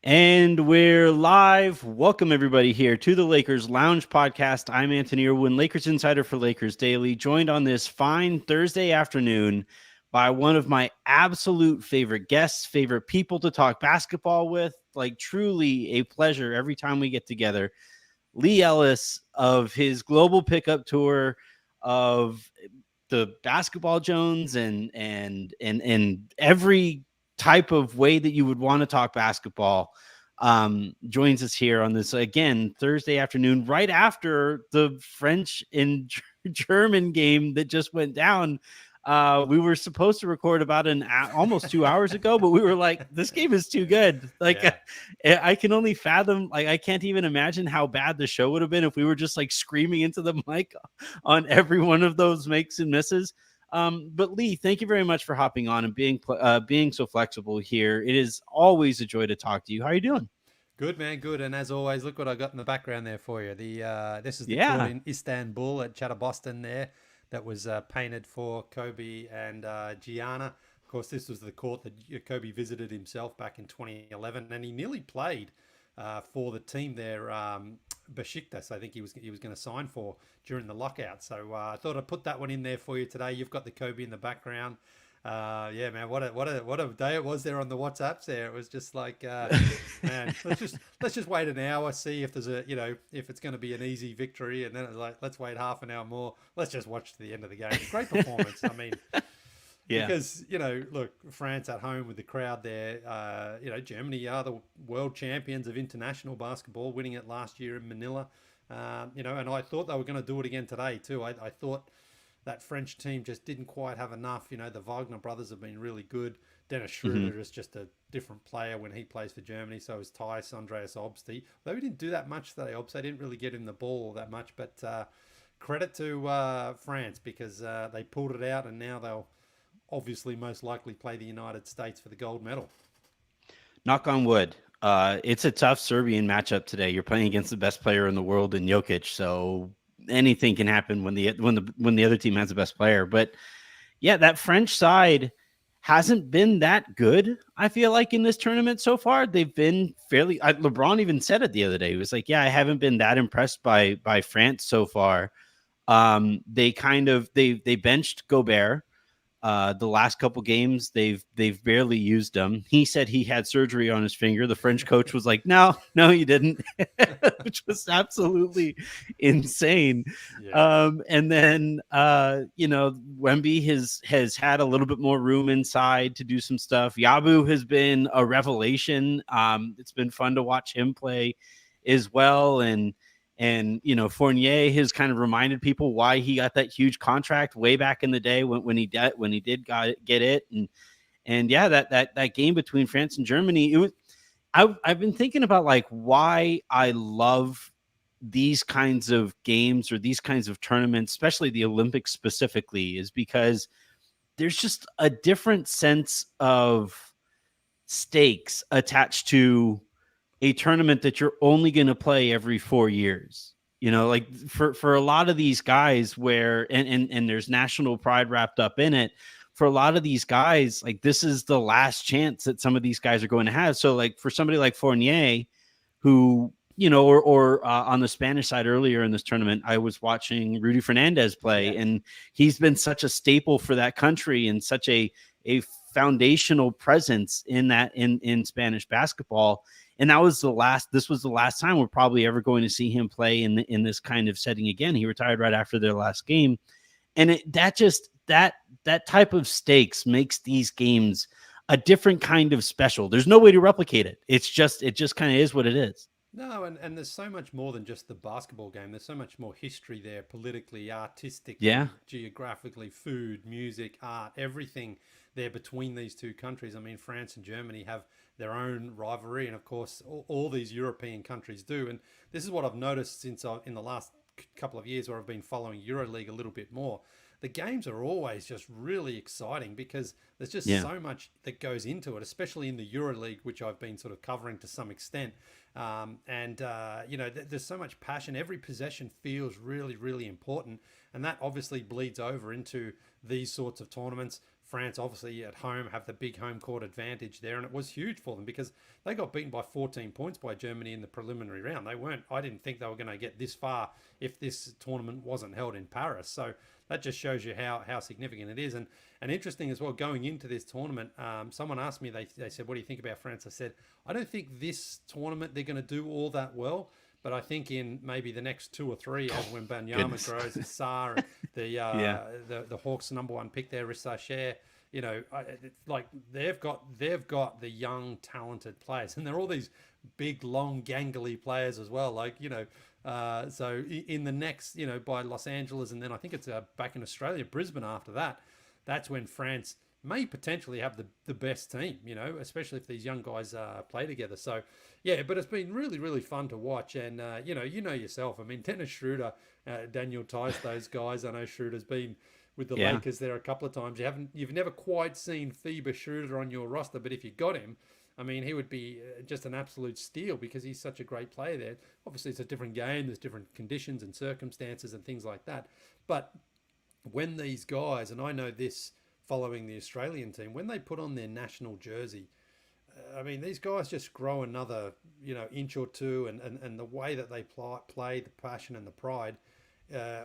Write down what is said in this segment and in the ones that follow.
And we're live. Welcome, everybody, here to the Lakers Lounge podcast. I'm Anthony Irwin, Lakers insider for Lakers Daily, joined on this fine Thursday afternoon by one of my absolute favorite guests, favorite people to talk basketball with. Like, truly a pleasure every time we get together. Leigh Ellis of his global pickup tour of the Basketball Jones and every type of way that you would want to talk basketball, joins us here on this again Thursday afternoon, right after the French and German game that just went down. We were supposed to record about almost 2 hours ago, but we were like, this game is too good. Like, Yeah. I can only fathom, like, I can't even imagine how bad the show would have been if we were just like screaming into the mic on every one of those makes and misses. But Leigh, thank you very much for hopping on and being so flexible here. It is always a joy to talk to you. How are you doing? Good, man. Good. And as always, look what I got in the background there for you. This is the court Yeah. in Istanbul at Chatter Boston there that was painted for Kobe and Gianna. Of course, this was the court that Kobe visited himself back in 2011, and he nearly played for the team there, Besiktas. I think he was going to sign for during the lockout. So I thought I'd put that one in there for you today. You've got the Kobe in the background. Yeah, man, what a day it was there on the WhatsApps. There, it was just like, man, let's just wait an hour, see if there's if it's going to be an easy victory, and then it's like, let's wait half an hour more. Let's just watch to the end of the game. Great performance. I mean, Yeah. because look, France at home with the crowd there. Germany are the world champions of international basketball, winning it last year in Manila. And I thought they were going to do it again today too. I thought that French team just didn't quite have enough. The Wagner brothers have been really good. Dennis Mm-hmm. Schroeder is just a different player when he plays for Germany. So is Thijs Andreas Obsti. Though we didn't do that much today, Obst. They didn't really get him the ball that much. But credit to France because they pulled it out, and now they'll obviously most likely play the United States for the gold medal. Knock on wood. It's a tough Serbian matchup today. You're playing against the best player in the world in Jokic, so anything can happen when the other team has the best player. But yeah, that French side hasn't been that good. I feel like in this tournament so far, they've been fairly. LeBron even said it the other day. He was like, "Yeah, I haven't been that impressed by France so far." They benched Gobert. The last couple games, they've barely used him. He said he had surgery on his finger. The French coach was like, "No, no, you didn't," which was absolutely insane. Yeah. And then Wemby has had a little bit more room inside to do some stuff. Yabu has been a revelation. It's been fun to watch him play as well, and Fournier has kind of reminded people why he got that huge contract way back in the day when he did get it. And yeah, that game between France and Germany, I've been thinking about like why I love these kinds of games or these kinds of tournaments, especially the Olympics specifically, is because there's just a different sense of stakes attached to a tournament that you're only going to play every 4 years. Like for a lot of these guys, where and there's national pride wrapped up in it. For a lot of these guys, like, this is the last chance that some of these guys are going to have. So like for somebody like Fournier, who or on the Spanish side earlier in this tournament, I was watching Rudy Fernandez play, Yes. and he's been such a staple for that country and such a foundational presence in Spanish basketball. And this was the last time we're probably ever going to see him play in this kind of setting again. He retired right after their last game. And that type of stakes makes these games a different kind of special. There's no way to replicate it. It just kind of is what it is. No, and there's so much more than just the basketball game. There's so much more history there, politically, Yeah. artistically, geographically, food, music, art, everything there between these two countries. I mean, France and Germany have their own rivalry, and of course, all these European countries do. And this is what I've noticed in the last couple of years where I've been following EuroLeague a little bit more. The games are always just really exciting because there's just Yeah. so much that goes into it, especially in the EuroLeague, which I've been sort of covering to some extent. There's so much passion. Every possession feels really, really important. And that obviously bleeds over into these sorts of tournaments. France obviously at home have the big home court advantage there, and it was huge for them because they got beaten by 14 points by Germany in the preliminary round. They weren't. I didn't think they were going to get this far if this tournament wasn't held in Paris. So that just shows you how significant it is. And interesting as well, going into this tournament, someone asked me, they said, what do you think about France? I said, I don't think this tournament they're going to do all that well. But I think in maybe the next 2 or 3, as when Banyama grows, Sarr, and the Hawks' #1 pick there, Rissachet, like they've got the young, talented players, and they're all these big, long, gangly players as well. Like so in the next, by Los Angeles, and then I think it's back in Australia, Brisbane after that. That's when France may potentially have the best team, especially if these young guys play together. So, yeah, but it's been really, really fun to watch. And, you know yourself. I mean, Dennis Schroeder, Daniel Tice, those guys. I know Schroeder's been with the Lakers there a couple of times. You've never quite seen FIBA Schroeder on your roster, but if you got him, I mean, he would be just an absolute steal because he's such a great player there. Obviously, it's a different game. There's different conditions and circumstances and things like that. But when these guys, and I know this following the Australian team, when they put on their national jersey, I mean, these guys just grow another, inch or two, and the way that they play, the passion and the pride,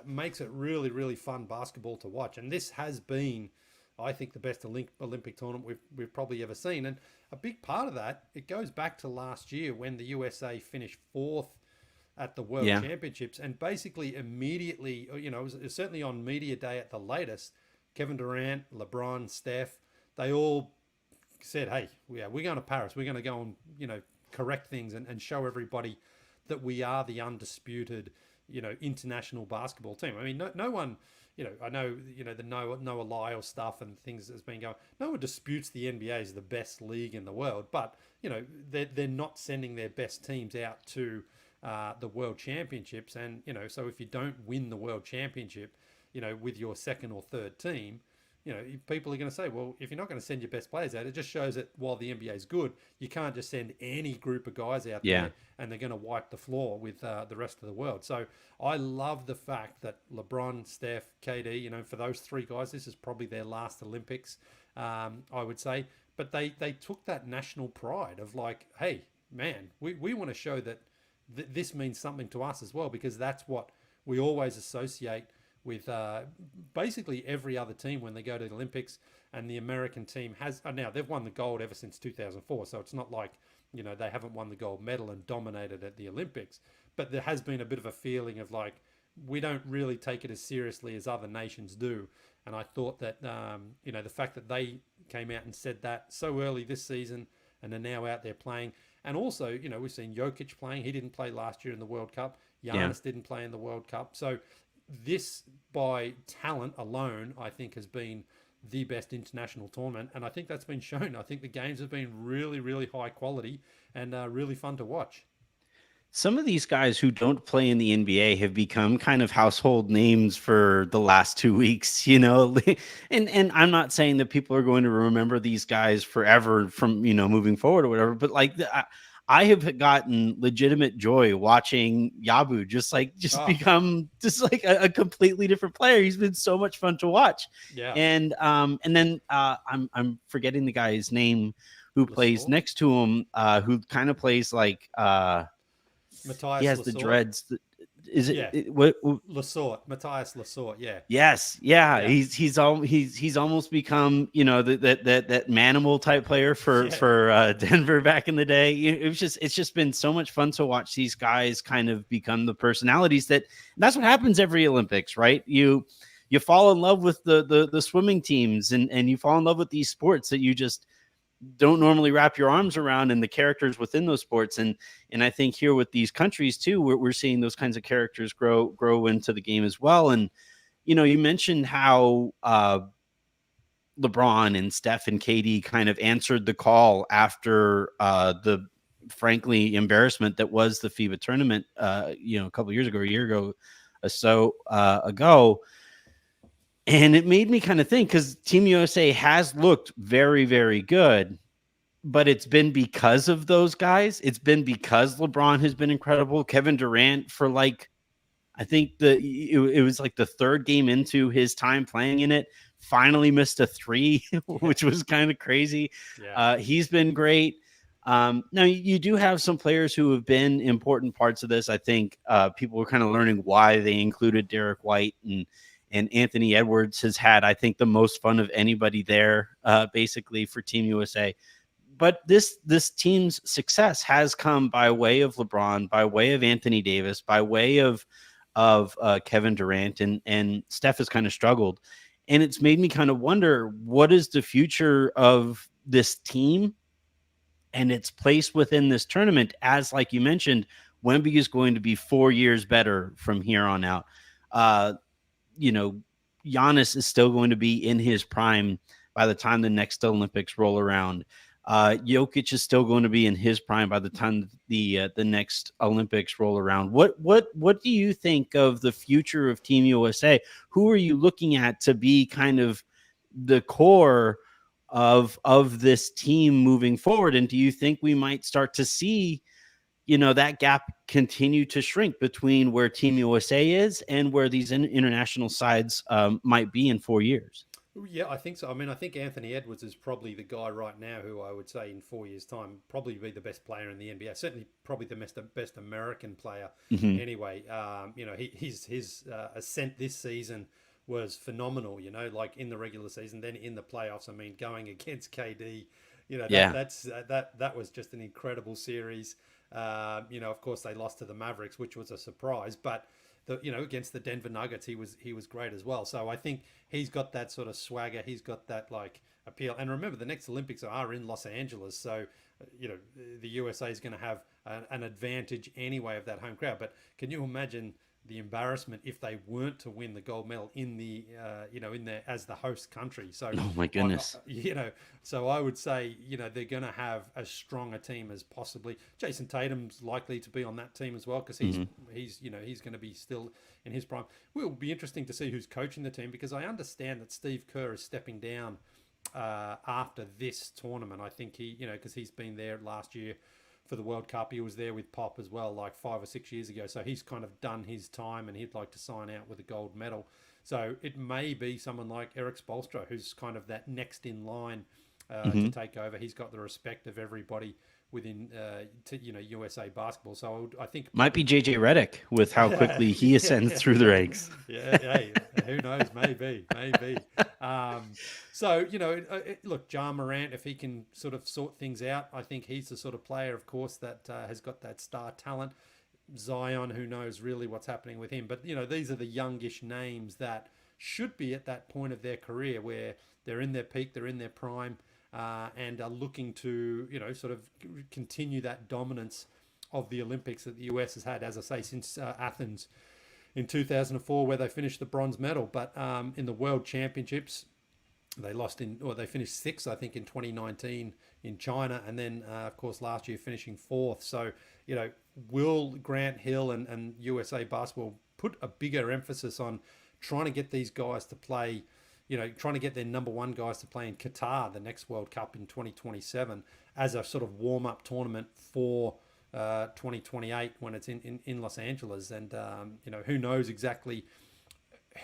makes it really, really fun basketball to watch. And this has been, I think, the best Olympic tournament we've probably ever seen. And a big part of that, it goes back to last year when the USA finished 4th at the World Championships, and basically immediately, it was certainly on media day at the latest, Kevin Durant, LeBron, Steph, they all said, hey, we're going to Paris. We're going to go and, correct things and show everybody that we are the undisputed, international basketball team. I mean, no one, I know, the Noah Lyle stuff and things that's been going. No one disputes the NBA is the best league in the world, but, they're not sending their best teams out to the World Championships. And, so if you don't win the World Championship, with your second or third team, people are going to say, well, if you're not going to send your best players out, it just shows that while the NBA is good, you can't just send any group of guys out there and they're going to wipe the floor with the rest of the world. So I love the fact that LeBron, Steph, KD, for those 3 guys, this is probably their last Olympics, I would say. But they took that national pride of like, hey, man, we want to show that this means something to us as well, because that's what we always associate with basically every other team when they go to the Olympics. And the American team has, now they've won the gold ever since 2004. So it's not like, they haven't won the gold medal and dominated at the Olympics. But there has been a bit of a feeling of like, we don't really take it as seriously as other nations do. And I thought that, the fact that they came out and said that so early this season and are now out there playing. And also, we've seen Jokic playing. He didn't play last year in the World Cup. Giannis didn't play in the World Cup. So this, by talent alone, I think has been the best international tournament. And I think that's been shown. I think the games have been really, really high quality and really fun to watch. Some of these guys who don't play in the NBA have become kind of household names for the last 2 weeks, and I'm not saying that people are going to remember these guys forever from, moving forward or whatever, but like I have gotten legitimate joy watching Yabu become just like a completely different player. He's been so much fun to watch. Yeah. And then I'm forgetting the guy's name who plays next to him, who kind of plays like Matthias he has Lasort. the dreads. Is it, yeah. what Lasort, Matthias Lasort, yeah. Yes, yeah. He's almost become, that manimal type player for Denver back in the day. It's just been so much fun to watch these guys kind of become the personalities that's what happens every Olympics, right? You fall in love with the swimming teams and you fall in love with these sports that you just don't normally wrap your arms around, and the characters within those sports. And I think here with these countries too, we're seeing those kinds of characters grow into the game as well. And, you mentioned how LeBron and Steph and KD kind of answered the call after the frankly embarrassment that was the FIBA tournament, a couple of years ago, a year ago or so ago. And it made me kind of think, because Team USA has looked very, very good, but it's been because of those guys. It's been because LeBron has been incredible. Kevin Durant, for I think it was like the 3rd game into his time playing in it, finally missed a three, which was kind of crazy. Yeah. He's been great. Now you do have some players who have been important parts of this. I think people were kind of learning why they included Derek White, and Anthony Edwards has had, I think, the most fun of anybody there, basically for Team USA. But this team's success has come by way of LeBron, by way of Anthony Davis, by way of Kevin Durant, and Steph has kind of struggled, and it's made me kind of wonder, what is the future of this team and its place within this tournament? As, like you mentioned, Wemby is going to be 4 years better from here on out. Uh, you know, Giannis is still going to be in his prime by the time the next Olympics roll around. Jokic is still going to be in his prime by the time the next Olympics roll around. What do you think of the future of Team USA? Who are you looking at to be kind of the core of this team moving forward? And do you think we might start to see, that gap continue to shrink between where Team USA is and where these international sides might be in 4 years? Yeah, I think so. I mean, I think Anthony Edwards is probably the guy right now who I would say in 4 years' time probably be the best player in the NBA. Certainly, probably the best American player. Mm-hmm. Anyway, his ascent this season was phenomenal. Like in the regular season, then in the playoffs. I mean, going against KD, that was just an incredible series. Of course, they lost to the Mavericks, which was a surprise, but against the Denver Nuggets, he was great as well. So I think he's got that sort of swagger. He's got that like appeal. And remember, the next Olympics are in Los Angeles, so the USA is going to have an advantage anyway of that home crowd. But can you imagine the embarrassment if they weren't to win the gold medal in the in there as the host country? So oh my goodness, so I would say they're going to have as strong a team as possibly. Jason Tatum's likely to be on that team as well, because he's going to be still in his prime. It will be interesting to see who's coaching the team, because I understand that Steve Kerr is stepping down after this tournament. I think because he's been there last year for the World Cup. He was there with Pop as well, like 5 or 6 years ago. So he's kind of done his time, and he'd like to sign out with a gold medal. So it may be someone like Eric Spoelstra, who's kind of that next in line to take over. He's got the respect of everybody within USA basketball. So I think might be JJ Redick with how quickly he ascends through the ranks. Yeah, hey, who knows? Maybe. So look, Ja Morant, if he can sort of sort things out, I think he's the sort of player, of course, that has got that star talent. Zion, who knows really what's happening with him? But these are the youngish names that should be at that point of their career where they're in their peak, they're in their prime. And are looking to, sort of continue that dominance of the Olympics that the US has had, as I say, since Athens in 2004, where they finished the bronze medal. But in the World Championships, they finished sixth, I think, in 2019 in China. And then, of course, last year finishing fourth. So, will Grant Hill and USA Basketball put a bigger emphasis on trying to get these guys to play, trying to get their number one guys to play in Qatar, the next World Cup in 2027, as a sort of warm-up tournament for 2028 when it's in Los Angeles? And, who knows exactly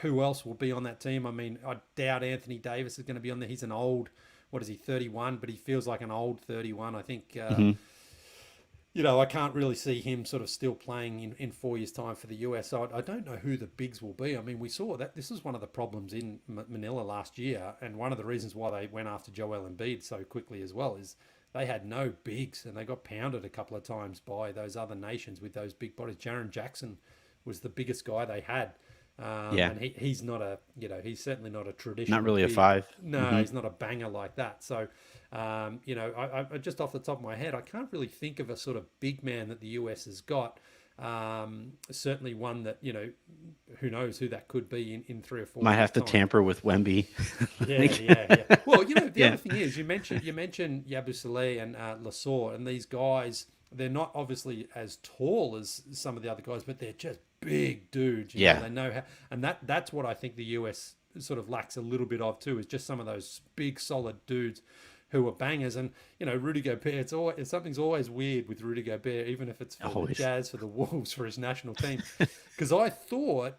who else will be on that team. I mean, I doubt Anthony Davis is going to be on there. He's an old, 31, but he feels like an old 31. I think, I can't really see him sort of still playing in 4 years' time for the US. So I don't know who the bigs will be. I mean, we saw that this was one of the problems in Manila last year, and one of the reasons why they went after Joel Embiid so quickly as well is they had no bigs, and they got pounded a couple of times by those other nations with those big bodies. Jaren Jackson was the biggest guy they had. And he's not he's certainly not a traditional. Not really big. A five. No, he's not a banger like that. So, I just off the top of my head, I can't really think of a sort of big man that the US has got. Certainly one that, who knows who that could be in 3 or 4 Might years' have to time. tamper with Wemby. Yeah. Well, the other thing is, you mentioned Yabusele and Lasor, and these guys, they're not obviously as tall as some of the other guys, but they're just big dudes. You know, they know how, and that's what I think the US sort of lacks a little bit of too, is just some of those big solid dudes who are bangers. And Rudy Gobert, something's always weird with Rudy Gobert, even if it's for the Jazz, for the Wolves, for his national team, because I thought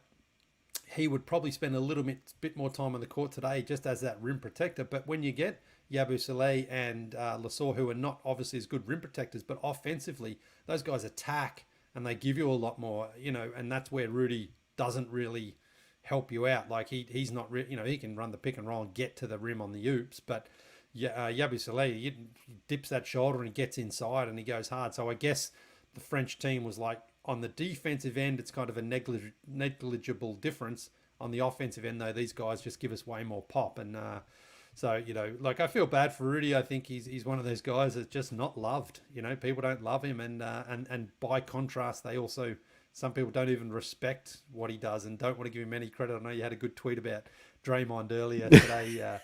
he would probably spend a little bit more time on the court today just as that rim protector. But when you get Yabusele and Lasor, who are not obviously as good rim protectors, but offensively, those guys attack and they give you a lot more, and that's where Rudy doesn't really help you out. Like he's not, he can run the pick and roll and get to the rim on the oops, but Yabusele, he dips that shoulder and he gets inside and he goes hard. So I guess the French team was like, on the defensive end, it's kind of a negligible difference. On the offensive end, though, these guys just give us way more pop. And so, like I feel bad for Rudy. I think he's one of those guys that's just not loved. People don't love him. And by contrast, some people don't even respect what he does and don't want to give him any credit. I know you had a good tweet about Draymond earlier today.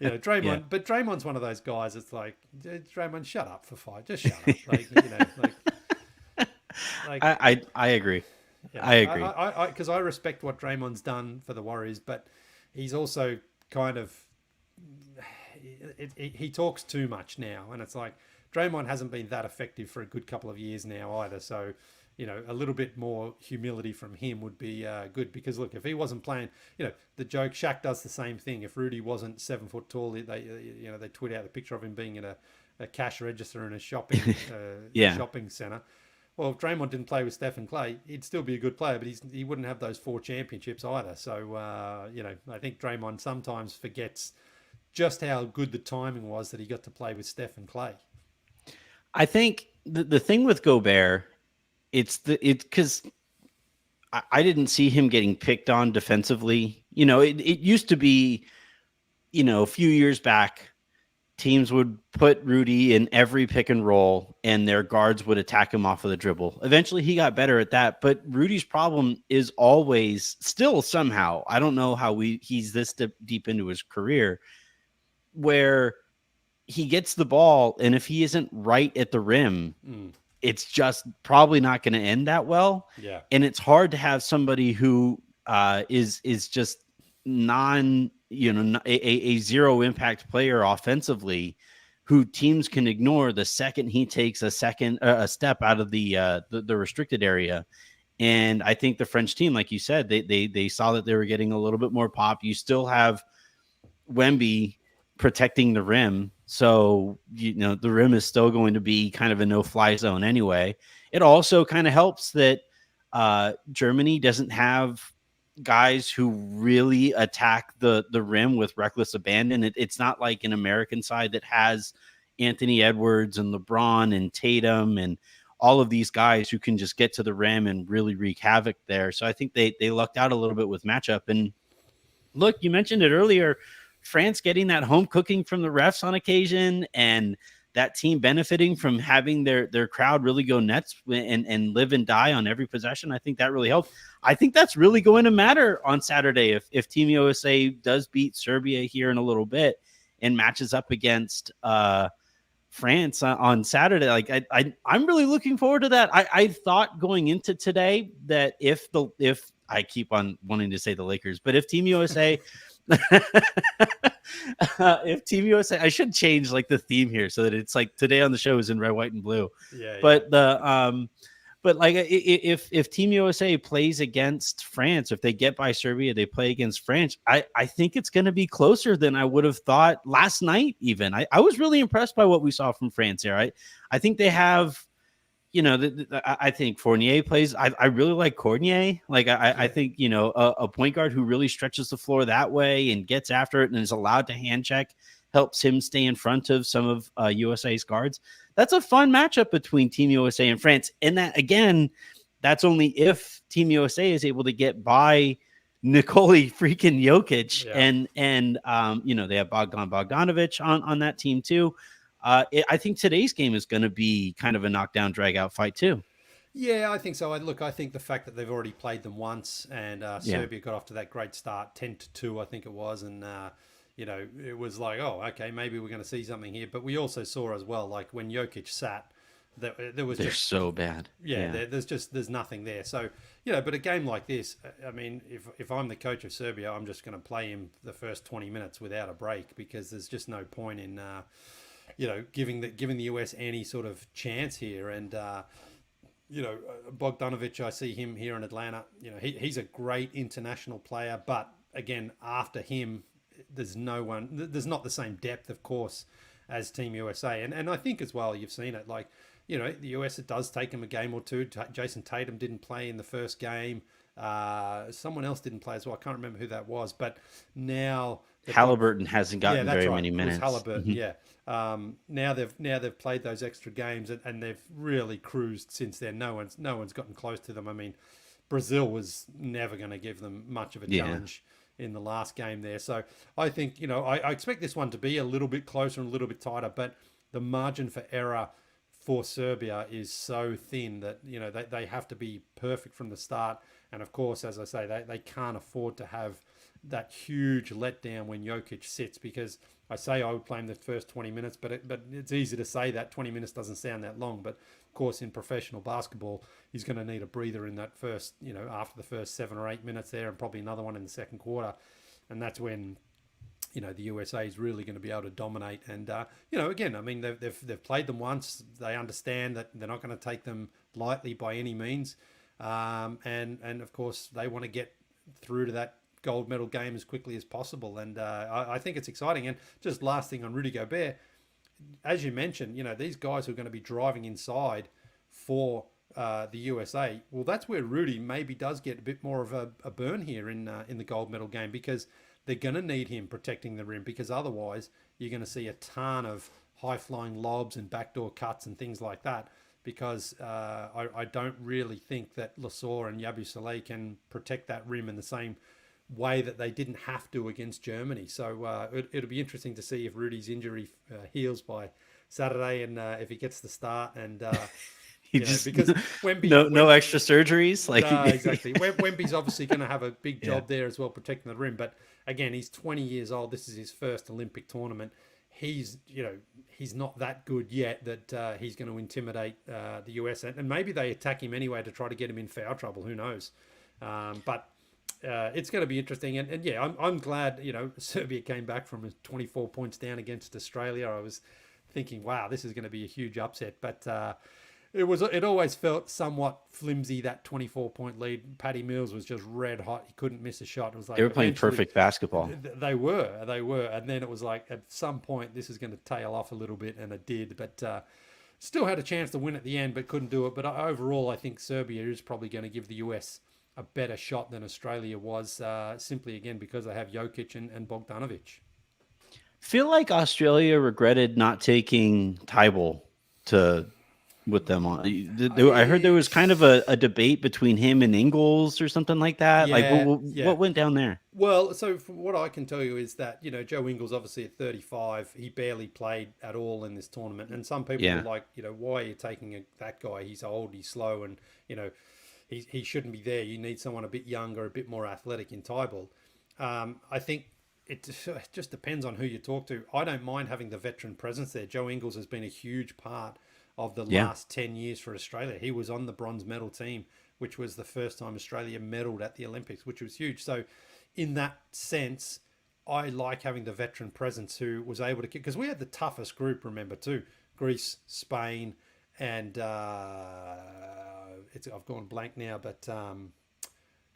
Draymond, yeah. But Draymond's one of those guys. It's like, Draymond, shut up for 5. Just shut up. I agree. I agree. Because I respect what Draymond's done for the Warriors, but he's also kind of he talks too much now, and it's like Draymond hasn't been that effective for a good couple of years now either. So, a little bit more humility from him would be good. Because look, if he wasn't playing, the joke Shaq does the same thing. If Rudy wasn't 7 foot tall, they tweet out the picture of him being in a cash register in a shopping shopping center. Well, if Draymond didn't play with Steph and Clay, he'd still be a good player, but he wouldn't have those 4 championships either. So, I think Draymond sometimes forgets just how good the timing was that he got to play with Steph and Clay. I think the thing with Gobert, it's because I didn't see him getting picked on defensively. It used to be, a few years back, teams would put Rudy in every pick and roll and their guards would attack him off of the dribble. Eventually he got better at that, but Rudy's problem is always still somehow, I don't know how he's this deep into his career, where he gets the ball and if he isn't right at the rim, it's just probably not going to end that well. Yeah. And it's hard to have somebody who is just a zero impact player offensively who teams can ignore the second he takes a step out of the restricted area. And I think the French team, like you said, they saw that they were getting a little bit more pop. You still have Wemby protecting the rim. So, the rim is still going to be kind of a no-fly zone anyway. It also kind of helps that Germany doesn't have guys who really attack the rim with reckless abandon. It's not like an American side that has Anthony Edwards and LeBron and Tatum and all of these guys who can just get to the rim and really wreak havoc there. So I think they lucked out a little bit with matchup. And look, you mentioned it earlier, France getting that home cooking from the refs on occasion and that team benefiting from having their crowd really go nuts and live and die on every possession. I think that really helped. I think that's really going to matter on Saturday if Team USA does beat Serbia here in a little bit and matches up against France on Saturday. Like I'm really looking forward to that. I thought going into today that if I keep on wanting to say the Lakers, but if Team USA if Team USA, I should change like the theme here so that it's like today on the show is in red, white, and blue. Yeah. But but like if Team USA plays against France, if they get by Serbia, they play against France. I think it's going to be closer than I would have thought last night. Even I was really impressed by what we saw from France here. I think they have. I think Fournier plays. I really like Fournier. Like I think a point guard who really stretches the floor that way and gets after it and is allowed to hand check helps him stay in front of some of USA's guards. That's a fun matchup between Team USA and France. And that again, that's only if Team USA is able to get by Nikola freaking Jokic and they have Bogdan Bogdanovic on that team too. I think today's game is going to be kind of a knockdown, drag-out fight too. Yeah, I think so. I think the fact that they've already played them once and Serbia got off to that great start, 10-2, I think it was, and it was like, oh, okay, maybe we're going to see something here. But we also saw as well, like when Jokic sat, there was they're just so bad. Yeah. There's nothing there. So but a game like this, I mean, if I'm the coach of Serbia, I'm just going to play him the first 20 minutes without a break because there's just no point in. Giving the US any sort of chance here. And Bogdanovic, I see him here in Atlanta. He's a great international player, but again, after him, there's no one. There's not the same depth, of course, as Team USA. And I think as well, you've seen it. Like, the US, it does take them a game or two. Jason Tatum didn't play in the first game. Someone else didn't play as well. I can't remember who that was, but now Halliburton hasn't yeah, gotten that's very right. many It was minutes. Halliburton. Yeah. Now they've played those extra games, and they've really cruised since then. No one's gotten close to them. I mean, Brazil was never going to give them much of a Yeah. challenge in the last game there. So I think I expect this one to be a little bit closer and a little bit tighter, but the margin for error for Serbia is so thin that they have to be perfect from the start. And of course, as I say, they can't afford to have that huge letdown when Jokic sits, because I say I would play him the first 20 minutes, but it's easy to say that 20 minutes doesn't sound that long. But of course, in professional basketball, he's going to need a breather in that first, after the first 7 or 8 minutes there, and probably another one in the second quarter. And that's when, the USA is really going to be able to dominate. And, again, I mean, they've played them once. They understand that they're not going to take them lightly by any means. And of course, they want to get through to that gold medal game as quickly as possible. And I think it's exciting. And just last thing on Rudy Gobert, as you mentioned, these guys who are going to be driving inside for the USA. Well, that's where Rudy maybe does get a bit more of a burn here in the gold medal game, because they're going to need him protecting the rim, because otherwise you're going to see a ton of high-flying lobs and backdoor cuts and things like that, because I don't really think that Lasor and Yabusele can protect that rim in the same way that they didn't have to against Germany. So it'll be interesting to see if Rudy's injury heals by Saturday, and if he gets the start. And because Wemby, no extra surgeries, like no, exactly. Wemby's obviously going to have a big job there as well, protecting the rim. But again, he's 20 years old. This is his first Olympic tournament. He's not that good yet that he's going to intimidate the US, and maybe they attack him anyway to try to get him in foul trouble. Who knows? But it's going to be interesting. And yeah, I'm glad Serbia came back from 24 points down against Australia. I was thinking, wow, this is going to be a huge upset, but it always felt somewhat flimsy, that 24-point lead. Patty Mills was just red hot. He couldn't miss a shot. It was like they were playing perfect basketball. They were, and then it was like at some point this is going to tail off a little bit, and it did. But still had a chance to win at the end, but couldn't do it. But overall, I think Serbia is probably going to give the US a better shot than Australia was, simply again because they have Jokic and Bogdanovic. Feel like Australia regretted not taking Tybal with them on. I heard there was kind of a debate between him and Ingles or something like that. What went down there? Well, so from what I can tell you is that, Joe Ingles, obviously at 35, he barely played at all in this tournament. And some people are like, why are you taking that guy? He's old, he's slow, and, he shouldn't be there. You need someone a bit younger, a bit more athletic in Tybal. I think it just depends on who you talk to. I don't mind having the veteran presence there. Joe Ingles has been a huge part of the last 10 years for Australia. He was on the bronze medal team, which was the first time Australia medaled at the Olympics, which was huge. So in that sense, I like having the veteran presence who was able to, because we had the toughest group, remember, too. Greece, Spain, and I've gone blank now, but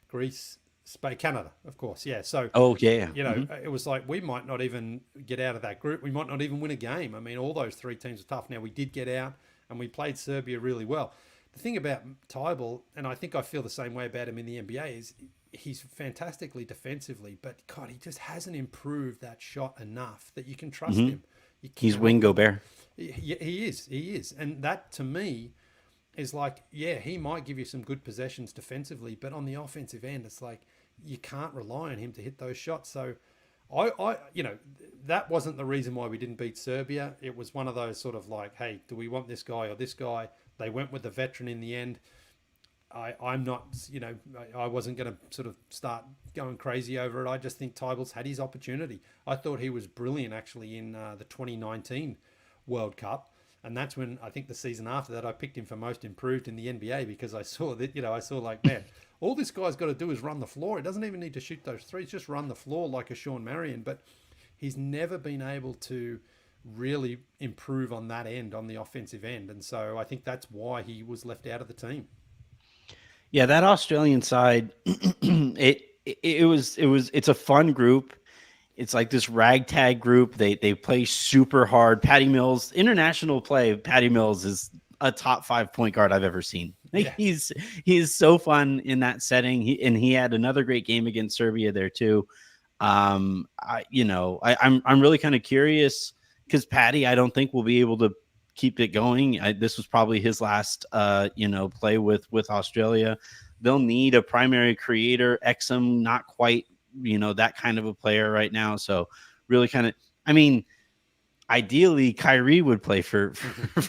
Greece, Spain, Canada, of course. Yeah. So, it was like, we might not even get out of that group. We might not even win a game. I mean, all those three teams are tough. Now, we did get out and we played Serbia really well. The thing about Tybal, and I think I feel the same way about him in the NBA, is he's fantastically defensively, but God, he just hasn't improved that shot enough that you can trust him. He's Wing Gobert. He is. And that, to me, is like, he might give you some good possessions defensively, but on the offensive end, it's like you can't rely on him to hit those shots. So I that wasn't the reason why we didn't beat Serbia. It was one of those sort of like, hey, do we want this guy or this guy? They went with the veteran in the end. I'm not, I wasn't going to sort of start going crazy over it. I just think Tybal's had his opportunity. I thought he was brilliant actually in the 2019 World Cup. And that's when I think the season after that, I picked him for most improved in the NBA, because I saw that, like, man, all this guy's got to do is run the floor. He doesn't even need to shoot those threes, just run the floor like a Sean Marion. But he's never been able to really improve on that end, on the offensive end. And so I think that's why he was left out of the team. Yeah, that Australian side, it's a fun group. It's like this ragtag group. They play super hard. Patty Mills, international play. Patty Mills is a top 5 point guard I've ever seen. Yeah. He's so fun in that setting. He had another great game against Serbia there too. I'm really kind of curious because Patty, I don't think will be able to keep it going. This was probably his last, play with Australia. They'll need a primary creator. Exum, not quite, that kind of a player right now. So really kind of, I mean, ideally Kyrie would play for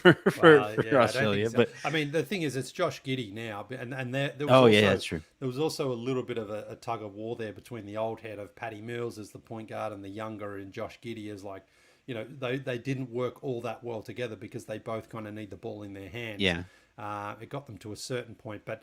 Well, for yeah, I don't think Australia, so. but I mean, the thing is, it's Josh Giddey now, and there was oh yeah, also that's true. a little bit of a tug of war there between the old head of Patty Mills as the point guard and the younger and Josh Giddey as like, they didn't work all that well together because they both kind of need the ball in their hands. Yeah. It got them to a certain point, but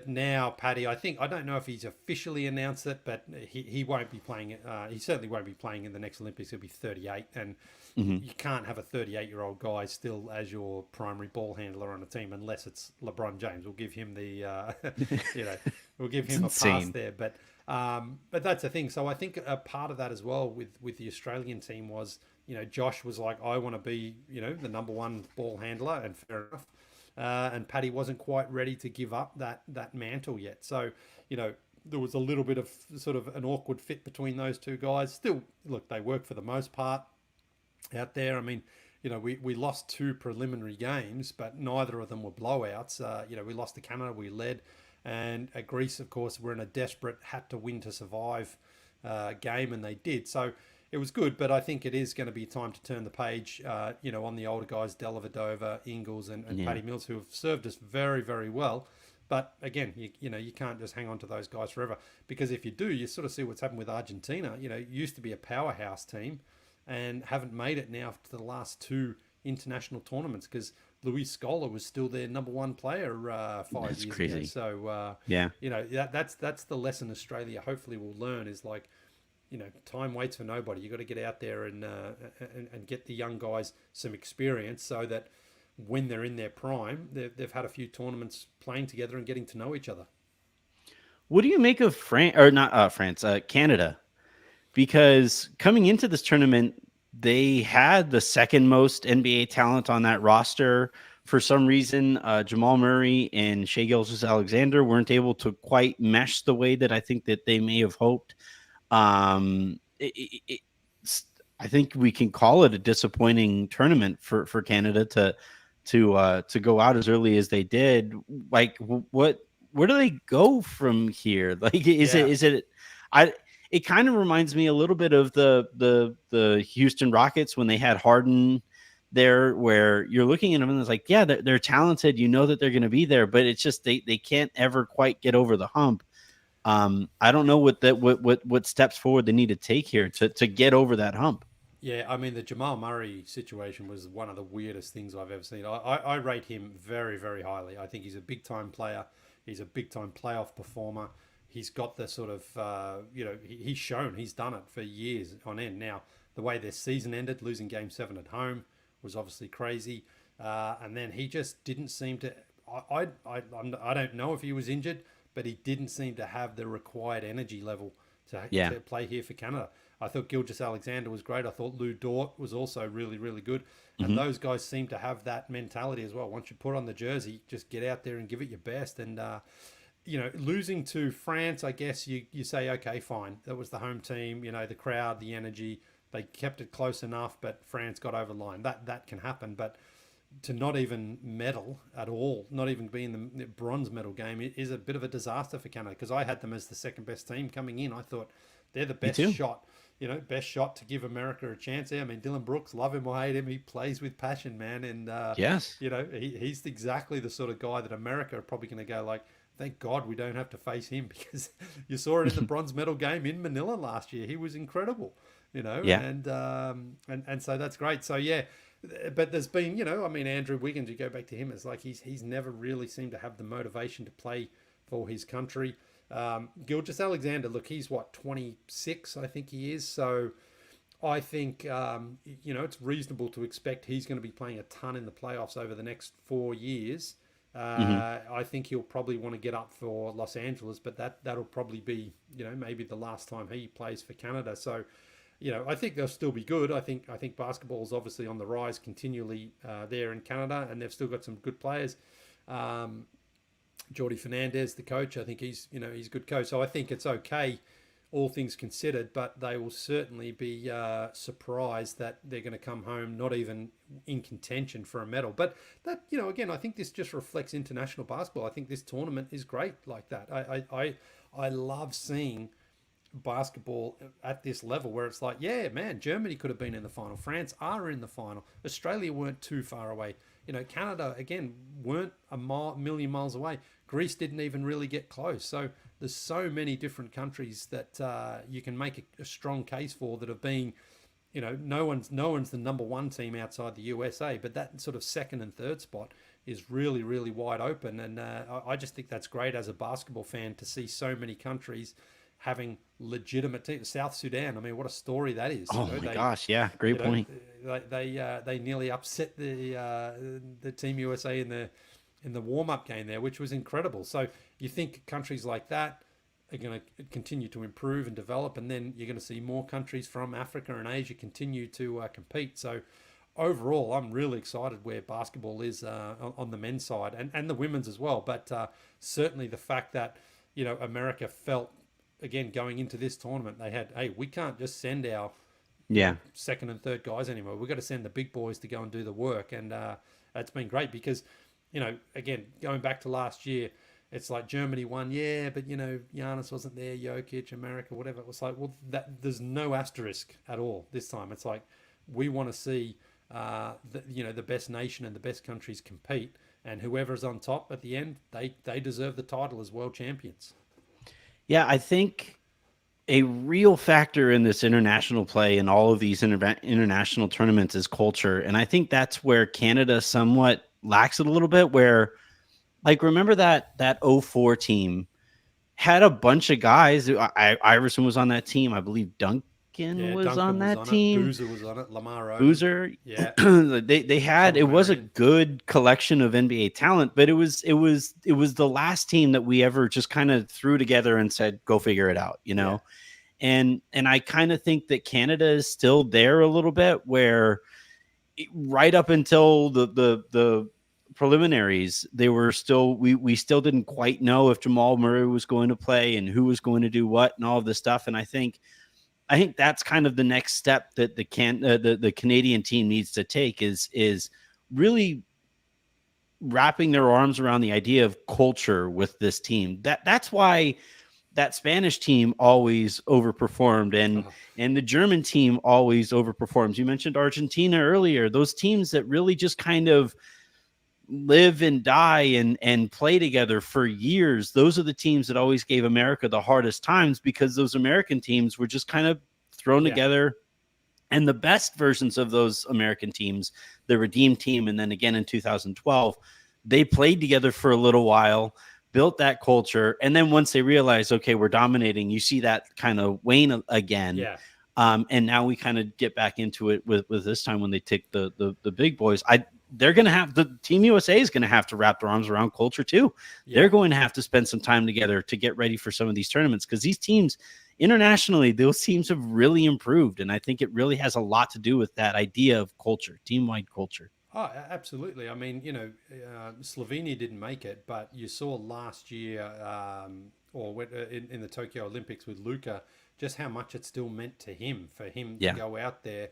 now Paddy, I don't know if he's officially announced it, but he won't be playing. He certainly won't be playing in the next Olympics. He'll be 38, and you can't have a 38-year-old guy still as your primary ball handler on a team unless it's LeBron James. We'll give him we'll give him a pass there. But that's the thing. So I think a part of that as well with the Australian team was, Josh was like, I want to be, the number one ball handler, and fair enough. And Paddy wasn't quite ready to give up that mantle yet. So, there was a little bit of sort of an awkward fit between those two guys. Still, look, they work for the most part out there. I mean, we lost 2 preliminary games, but neither of them were blowouts. We lost to Canada, we led. And at Greece, of course, we're in a desperate, had to win to survive game, and they did. So it was good, but I think it is going to be time to turn the page, on the older guys, Dellavedova, Ingles, and Patty Mills, who have served us very, very well. But again, you can't just hang on to those guys forever, because if you do, you sort of see what's happened with Argentina. It used to be a powerhouse team and haven't made it now to the last 2 international tournaments because Luis Scola was still their number 1 player 5 years ago. So, yeah, that's the lesson Australia hopefully will learn is like, time waits for nobody. You got to get out there and get the young guys some experience so that when they're in their prime, they've had a few tournaments playing together and getting to know each other. What do you make of Canada? Because coming into this tournament, they had the second most NBA talent on that roster. For some reason, Jamal Murray and Shai Gilgeous-Alexander weren't able to quite mesh the way that I think that they may have hoped. I think we can call it a disappointing tournament for Canada to go out as early as they did. Like, where do they go from here? Like, it kind of reminds me a little bit of the Houston Rockets when they had Harden there, where you're looking at them and it's like, yeah, they're talented. That they're going to be there, but it's just they can't ever quite get over the hump. I don't know what steps forward they need to take here to get over that hump. Yeah, I mean, the Jamal Murray situation was one of the weirdest things I've ever seen. I rate him very, very highly. I think he's a big-time player. He's a big-time playoff performer. He's got the sort of, he's shown he's done it for years on end. Now, the way their season ended, losing Game 7 at home, was obviously crazy. And then he just didn't seem to... I don't know if he was injured, but he didn't seem to have the required energy level to play here for Canada. I thought Gilgeous-Alexander was great. I thought Lou Dort was also really, really good. And those guys seem to have that mentality as well. Once you put on the jersey, just get out there and give it your best. And, losing to France, I guess you say, okay, fine. That was the home team, the crowd, the energy. They kept it close enough, but France got over the line. That can happen. But to not even medal at all, not even be in the bronze medal game, it is a bit of a disaster for Canada, because I had them as the second best team coming in. I thought they're the best shot, best shot to give America a chance. I mean, Dylan Brooks, love him or hate him, he plays with passion, man. And, yes, he's exactly the sort of guy that America are probably going to go like, thank God we don't have to face him, because you saw it in the bronze medal game in Manila last year. He was incredible, and so that's great. So, yeah. But there's been, Andrew Wiggins, you go back to him, it's like he's never really seemed to have the motivation to play for his country. Gilgeous-Alexander, look, he's 26, I think he is. So I think it's reasonable to expect he's going to be playing a ton in the playoffs over the next 4 years. Hmm. I think he'll probably want to get up for Los Angeles, but that'll probably be maybe the last time he plays for Canada. So I think they'll still be good. I think basketball is obviously on the rise continually there in Canada, and they've still got some good players. Um, Jordi Fernandez, the coach, I think he's a good coach. So I think it's okay, all things considered. But they will certainly be surprised that they're going to come home not even in contention for a medal. But that again, I think this just reflects international basketball. I think this tournament is great like that. I love seeing basketball at this level where it's like, yeah, man, Germany could have been in the final. France are in the final. Australia weren't too far away. Canada, again, weren't million miles away. Greece didn't even really get close. So there's so many different countries that you can make a strong case for that have been, no one's the number one team outside the USA, but that sort of second and third spot is really, really wide open. And I just think that's great as a basketball fan to see so many countries having legitimate teams. South Sudan, I mean, what a story that is. Oh my gosh, yeah, great point. They nearly upset the Team USA in the warm up game there, which was incredible. So you think countries like that are going to continue to improve and develop, and then you're going to see more countries from Africa and Asia continue to compete. So overall, I'm really excited where basketball is on the men's side and the women's as well. But certainly the fact that America felt, again, going into this tournament, they had, hey, we can't just send our Yeah. second and third guys anymore. We've got to send the big boys to go and do the work. And it's been great because, again, going back to last year, it's like Germany won, yeah, but Giannis wasn't there, Jokic, America, whatever. It was like, well, there's no asterisk at all this time. It's like we want to see the best nation and the best countries compete, and whoever's on top at the end, they deserve the title as world champions. Yeah, I think a real factor in this international play and all of these international tournaments is culture. And I think that's where Canada somewhat lacks it a little bit, where, like, remember that 04 team had a bunch of guys. Iverson was on that team. I believe Duncan Yeah, was on Duncan was that on it. team. Boozer was on it. Lamar Odom. Boozer. Yeah. they had, Sean it was a Marion. good collection of NBA talent, but it was the last team that we ever just kind of threw together and said, go figure it out, Yeah. And I kind of think that Canada is still there a little bit, where right up until the preliminaries, they were still, we still didn't quite know if Jamal Murray was going to play and who was going to do what and all of this stuff. And I think that's kind of the next step that the Canadian team needs to take is really wrapping their arms around the idea of culture with this team. That's why that Spanish team always overperformed, and Uh, and the German team always overperforms. You mentioned Argentina earlier. Those teams that really just kind of live and die and play together for years. Those are the teams that always gave America the hardest times, because those American teams were just kind of thrown yeah. together. And the best versions of those American teams, the Redeem team, and then again in 2012, they played together for a little while, built that culture, and then once they realized, okay, we're dominating, you see that kind of wane again. Yeah. And now we kind of get back into it with this time when they take the big boys. They're going to have, the Team USA is going to have to wrap their arms around culture too. Yeah. They're going to have to spend some time together to get ready for some of these tournaments, because these teams internationally, those teams have really improved. And I think it really has a lot to do with that idea of culture, team-wide culture. Oh, absolutely. I mean, Slovenia didn't make it, but you saw last year, in the Tokyo Olympics with Luka, just how much it still meant to him, for him to Yeah. go out there,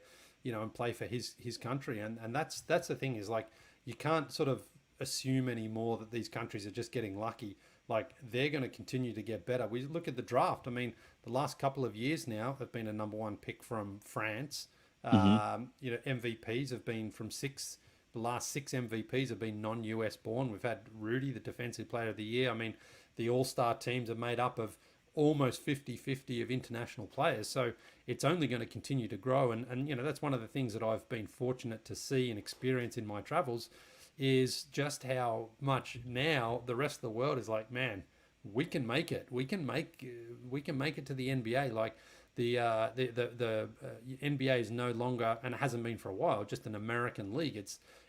and play for his country. And that's the thing, is like, you can't sort of assume anymore that these countries are just getting lucky. Like, they're going to continue to get better. We look at the draft. I mean, the last couple of years now have been a number one pick from France. Mm-hmm. MVPs have been from six. The last six MVPs have been non-US born. We've had Rudy, the Defensive Player of the Year. I mean, the All-Star teams are made up of almost 50-50 of international players. So it's only going to continue to grow. And that's one of the things that I've been fortunate to see and experience in my travels, is just how much now the rest of the world is like, man, we can make it. We can make it to the NBA. Like, The NBA is no longer, and it hasn't been for a while, just an American league.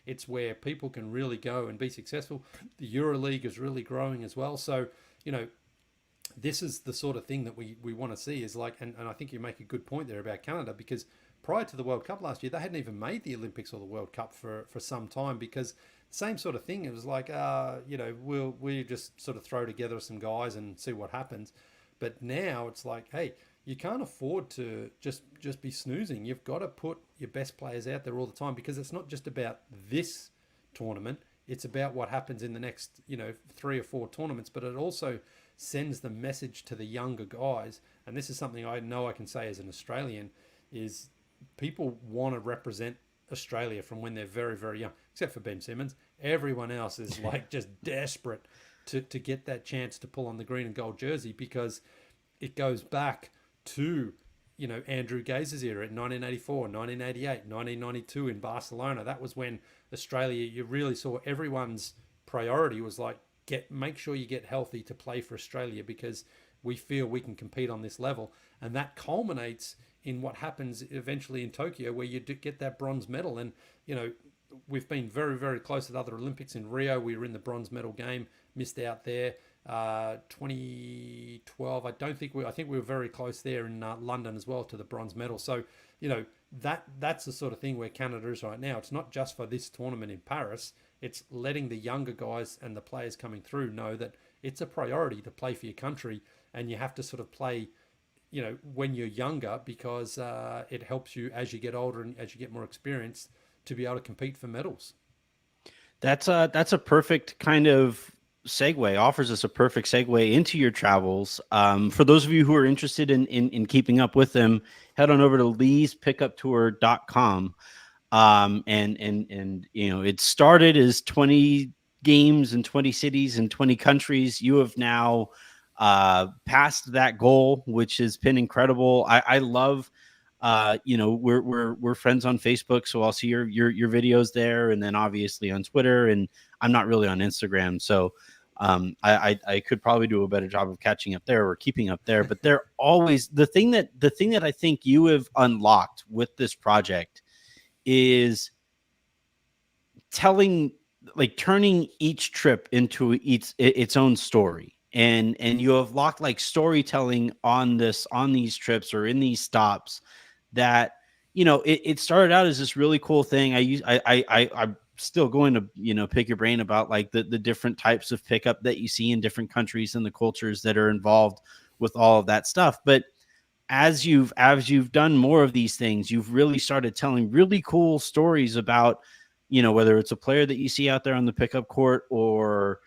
It's where people can really go and be successful. The Euro League is really growing as well. So you know, this is the sort of thing that we want to see, is like, and I think you make a good point there about Canada, because prior to the World Cup last year, they hadn't even made the Olympics or the World Cup for some time, because same sort of thing. It was like, we just sort of throw together some guys and see what happens. But now it's like, hey, you can't afford to just be snoozing. You've got to put your best players out there all the time, because it's not just about this tournament. It's about what happens in the next, 3 or 4 tournaments. But it also sends the message to the younger guys. And this is something I know I can say as an Australian, is people want to represent Australia from when they're very, very young, except for Ben Simmons. Everyone else is like just desperate to get that chance to pull on the green and gold jersey, because it goes back to, Andrew Gazer's era in 1984, 1988, 1992 in Barcelona. That was when Australia, you really saw everyone's priority was like, make sure you get healthy to play for Australia, because we feel we can compete on this level. And that culminates in what happens eventually in Tokyo, where you get that bronze medal. And, we've been very, very close at other Olympics. In Rio, we were in the bronze medal game, missed out there. 2012, I think we were very close there in London as well to the bronze medal. So, that's the sort of thing where Canada is right now. It's not just for this tournament in Paris. It's letting the younger guys and the players coming through know that it's a priority to play for your country, and you have to sort of play, when you're younger, because it helps you as you get older and as you get more experience to be able to compete for medals. That's a perfect kind of segue, offers us a perfect segue into your travels. For those of you who are interested in keeping up with them, head on over to leighspickuptour.com. And it started as 20 games in 20 cities and 20 countries. You have now passed that goal, which has been incredible. I love we're friends on Facebook, so I'll see your videos there, and then obviously on Twitter, and I'm not really on Instagram, so I could probably do a better job of catching up there or keeping up there. But they're always the thing that I think you have unlocked with this project is turning each trip into its own story. And you have locked like storytelling on these trips or in these stops that, it started out as this really cool thing. I'm still going to, pick your brain about like the different types of pickup that you see in different countries and the cultures that are involved with all of that stuff. But as you've done more of these things, you've really started telling really cool stories about, whether it's a player that you see out there on the pickup court, or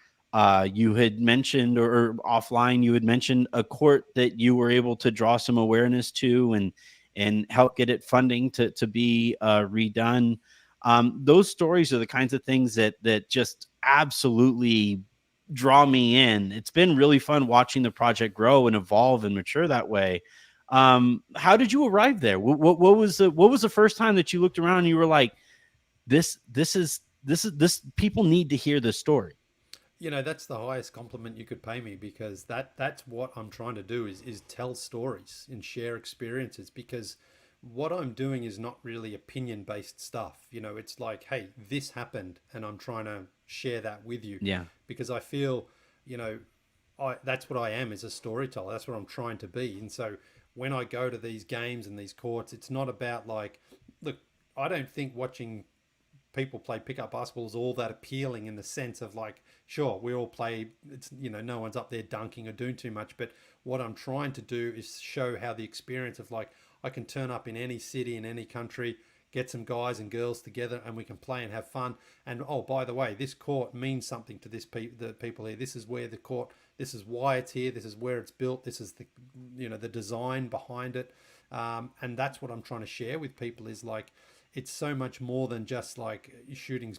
you had mentioned, or offline, you had mentioned a court that you were able to draw some awareness to and help get it funding to be redone. Those stories are the kinds of things that just absolutely draw me in. It's been really fun watching the project grow and evolve and mature that way. How did you arrive there? What was the first time that you looked around and you were like, this people need to hear this story? That's the highest compliment you could pay me, because that's what I'm trying to do, is tell stories and share experiences, because what I'm doing is not really opinion based stuff. It's like, hey, this happened and I'm trying to share that with you. Yeah. Because I feel, that's what I am, is a storyteller. That's what I'm trying to be. And so when I go to these games and these courts, it's not about like, look, I don't think watching people play pickup basketball is all that appealing, in the sense of like, sure, we all play, it's, no one's up there dunking or doing too much. But what I'm trying to do is show how the experience of like, I can turn up in any city, in any country, get some guys and girls together, and we can play and have fun. And oh, by the way, this court means something to the people here. This is where the court, this is why it's here. This is where it's built. This is the, the design behind it. And that's what I'm trying to share with people, is like, it's so much more than just like shooting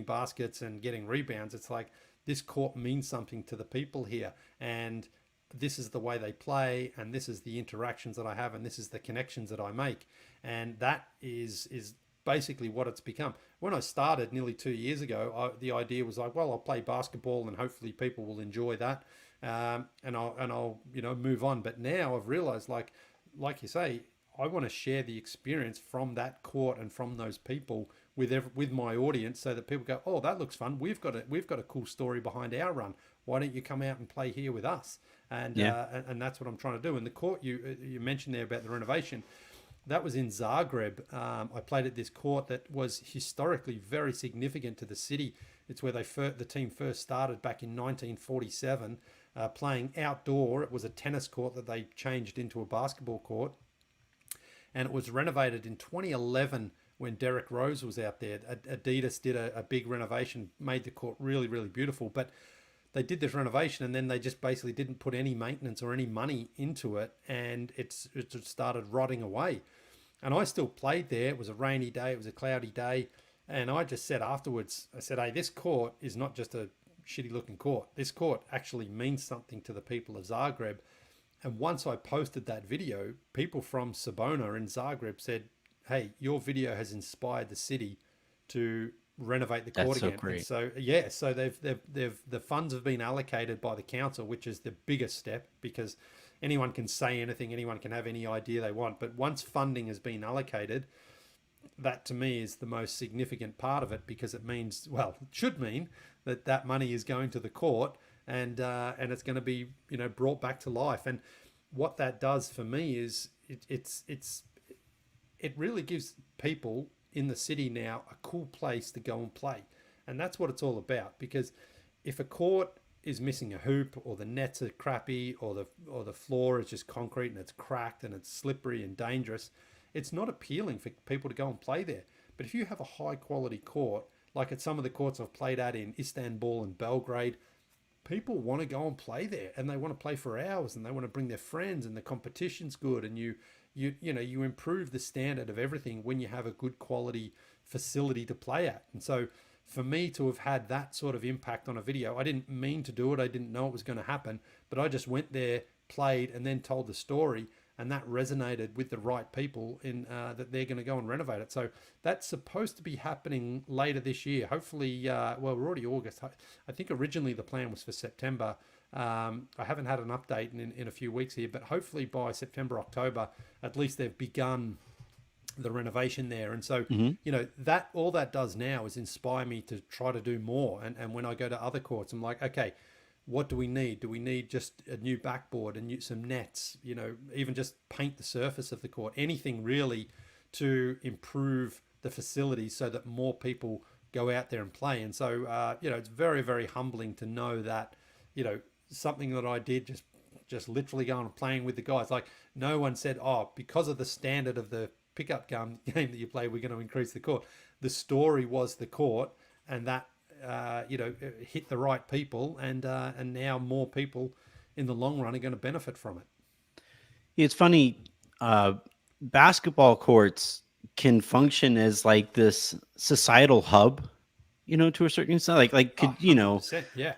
baskets and getting rebounds. It's like, this court means something to the people here, and this is the way they play, and this is the interactions that I have, and this is the connections that I make. And that is basically what it's become. When I started nearly 2 years ago, the idea was like, well, I'll play basketball and hopefully people will enjoy that, and I'll move on. But now I've realized, like, like you say, I want to share the experience from that court and from those people with my audience, so that people go, "Oh, that looks fun. We've got a cool story behind our run. Why don't you come out and play here with us?" Yeah. And that's what I'm trying to do. And the court you mentioned there about the renovation, that was in Zagreb. I played at this court that was historically very significant to the city. It's where the team first started back in 1947, playing outdoor. It was a tennis court that they changed into a basketball court, and it was renovated in 2011 when Derrick Rose was out there. Adidas did a big renovation, made the court really, really beautiful. But they did this renovation, and then they just basically didn't put any maintenance or any money into it, and it started rotting away. And I still played there. It was a rainy day, it was a cloudy day, and I just said afterwards, I said, "Hey, this court is not just a shitty looking court. This court actually means something to the people of Zagreb." And once I posted that video, people from Sabona in Zagreb said, "Hey, your video has inspired the city to renovate the court That's so again." And great. so yeah, so the funds have been allocated by the council, which is the biggest step, because anyone can say anything, anyone can have any idea they want. But once funding has been allocated, that to me is the most significant part of it, because it means, well, it should mean that that money is going to the court, and it's going to be, brought back to life. And what that does for me is it really gives people in the city now a cool place to go and play. And that's what it's all about. Because if a court is missing a hoop, or the nets are crappy, or the floor is just concrete and it's cracked and it's slippery and dangerous, it's not appealing for people to go and play there. But if you have a high quality court, like at some of the courts I've played at in Istanbul and Belgrade, people want to go and play there, and they want to play for hours, and they want to bring their friends, and the competition's good, and you improve the standard of everything when you have a good quality facility to play at. And so for me to have had that sort of impact on a video, I didn't mean to do it, I didn't know it was going to happen, but I just went there, played, and then told the story, and that resonated with the right people in that they're going to go and renovate it. So that's supposed to be happening later this year. Hopefully, well, we're already August. I think originally the plan was for September. I haven't had an update in a few weeks here, but hopefully by September, October, at least they've begun the renovation there. And so, Hmm. that all that does now is inspire me to try to do more. And when I go to other courts, I'm like, okay, what do we need? Do we need just a new backboard and some nets? Even just paint the surface of the court, anything really to improve the facilities so that more people go out there and play. And so, it's very, very humbling to know that, something that I did, just literally going and playing with the guys. Like, no one said, "Oh, because of the standard of the pickup game that you play, we're going to increase the court." The story was the court, and that hit the right people, and now more people in the long run are going to benefit from it. It's funny. Uh, Basketball courts can function as like this societal hub, to a certain extent. Like Oh, could 100%. Yeah.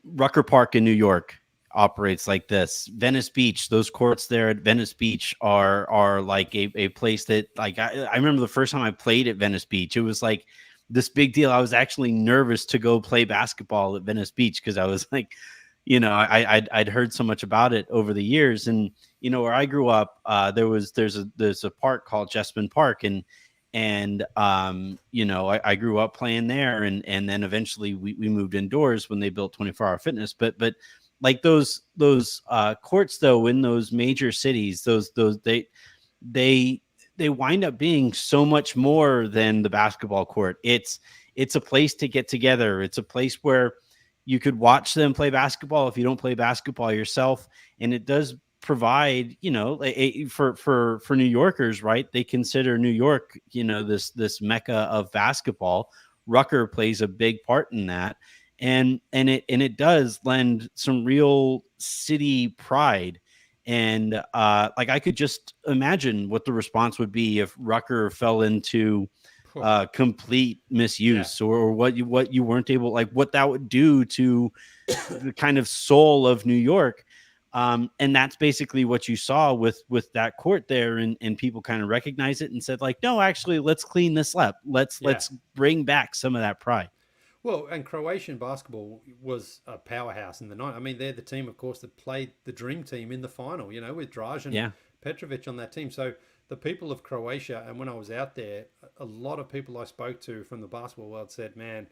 Rucker Park in New York operates like this. Venice Beach, those courts there at Venice Beach are like a place that, like, I remember the first time I played at Venice Beach, it was like this big deal. I was actually nervous to go play basketball at Venice Beach because I was like, I'd heard so much about it over the years. And where I grew up, there's a park called Jessamine Park, and I grew up playing there, and then eventually we moved indoors when they built 24-hour fitness. But like those courts though in those major cities, those they wind up being so much more than the basketball court. It's a place to get together. It's a place where you could watch them play basketball if you don't play basketball yourself, and it does provide, for New Yorkers, right? They consider New York, this mecca of basketball. Rucker plays a big part in that, and it does lend some real city pride. And like I could just imagine what the response would be if Rucker fell into complete Yeah. misuse, or what you weren't able, like what that would do to the kind of soul of New York. And that's basically what you saw with that court there, and people kind of recognized it and said, like, no, actually, let's clean this up. Yeah. Let's bring back some of that pride. Well, and Croatian basketball was a powerhouse in the night. I mean, they're the team, of course, that played the dream team in the final, with Dražan Yeah. Petrovic on that team. So the people of Croatia, and when I was out there, a lot of people I spoke to from the basketball world said, man,